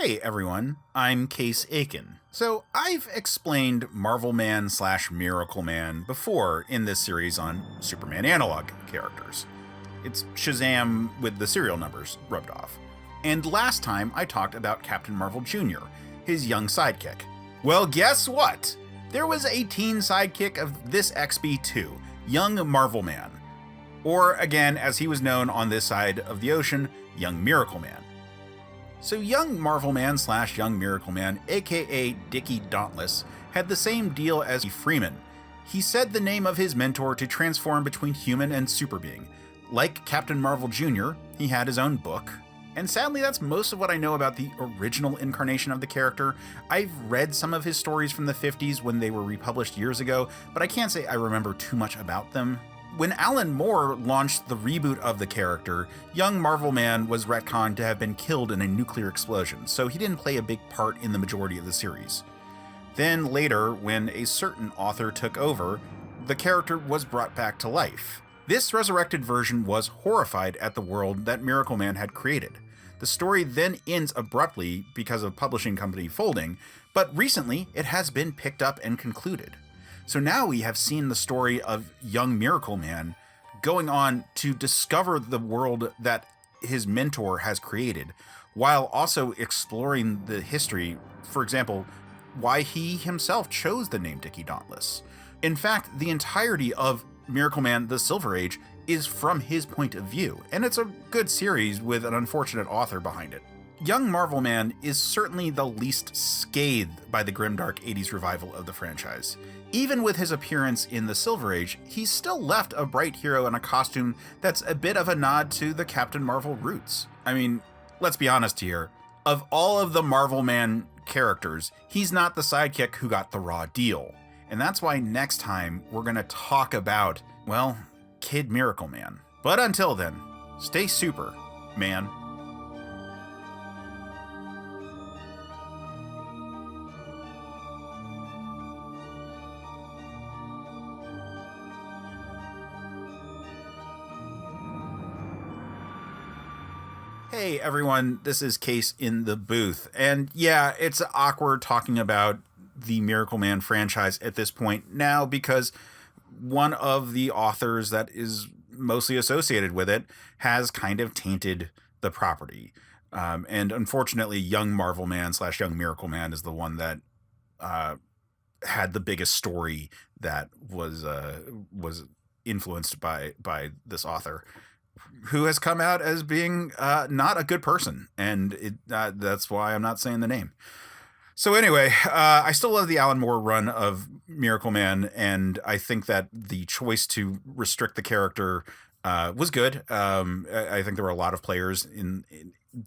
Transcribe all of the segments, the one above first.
Hey everyone, I'm Case Aiken. So I've explained Marvelman / Miracleman before in this series on Superman Analogue characters. It's Shazam with the serial numbers rubbed off. And last time I talked about Captain Marvel Jr., his young sidekick. Well, guess what? There was a teen sidekick of this expy too, young Marvelman. Or again, as he was known on this side of the ocean, young Miracleman. So young Marvelman / young Miracleman, aka Dickie Dauntless, had the same deal as Freeman. He said the name of his mentor to transform between human and superbeing. Like Captain Marvel Jr., he had his own book. And sadly, that's most of what I know about the original incarnation of the character. I've read some of his stories from the 50s when they were republished years ago, but I can't say I remember too much about them. When Alan Moore launched the reboot of the character, young Marvelman was retconned to have been killed in a nuclear explosion, so he didn't play a big part in the majority of the series. Then later, when a certain author took over, the character was brought back to life. This resurrected version was horrified at the world that Miracleman had created. The story then ends abruptly because of publishing company folding, but recently it has been picked up and concluded. So now we have seen the story of young Miracleman going on to discover the world that his mentor has created, while also exploring the history, for example, why he himself chose the name Dickie Dauntless. In fact, the entirety of Miracleman: The Silver Age is from his point of view, and it's a good series with an unfortunate author behind it. Young Marvelman is certainly the least scathed by the grimdark 80s revival of the franchise. Even with his appearance in the Silver Age, he's still left a bright hero in a costume that's a bit of a nod to the Captain Marvel roots. I mean, let's be honest here. Of all of the Marvelman characters, he's not the sidekick who got the raw deal. And that's why next time we're going to talk about, well, Kid Miracleman. But until then, stay super, man. Hey everyone, this is Case in the booth. And yeah, it's awkward talking about the Miracleman franchise at this point now because one of the authors that is mostly associated with it has kind of tainted the property. And unfortunately, young Marvelman / young Miracleman is the one that had the biggest story that was influenced by this author, who has come out as being not a good person, and that's why I'm not saying the name. So anyway, I still love the Alan Moore run of Miracleman, and I think that the choice to restrict the character was good. I think there were a lot of players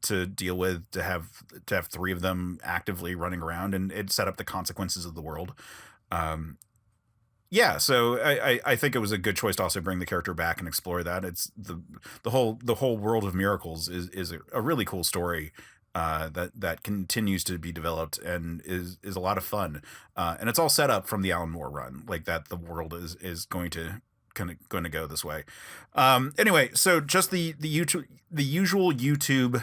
to deal with, to have three of them actively running around, and it set up the consequences of the world. Yeah, so I think it was a good choice to also bring the character back and explore that. It's the whole world of miracles is a really cool story that continues to be developed and is a lot of fun. And it's all set up from the Alan Moore run, like that the world is going to go this way. Anyway, so just the usual YouTube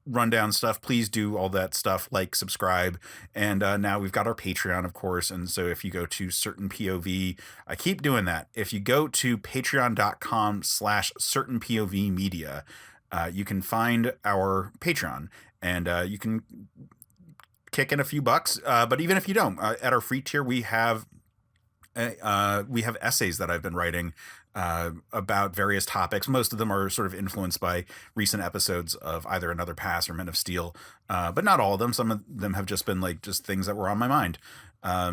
rundown stuff. Please do all that stuff, like, subscribe, and now we've got our Patreon, of course. And so if you go to Certain POV, I keep doing that. If you go to patreon.com/certain POV media, you can find our Patreon, and you can kick in a few bucks. But even if you don't, at our free tier, we have essays that I've been writing about various topics. Most of them are sort of influenced by recent episodes of either Another Pass or Men of Steel, but not all of them. Some of them have just been just things that were on my mind.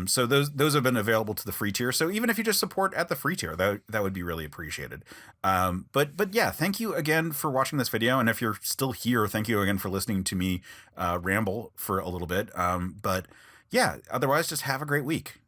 So those have been available to the free tier. So even if you just support at the free tier, that would be really appreciated. But yeah, thank you again for watching this video. And if you're still here, thank you again for listening to me ramble for a little bit. But yeah, otherwise, just have a great week.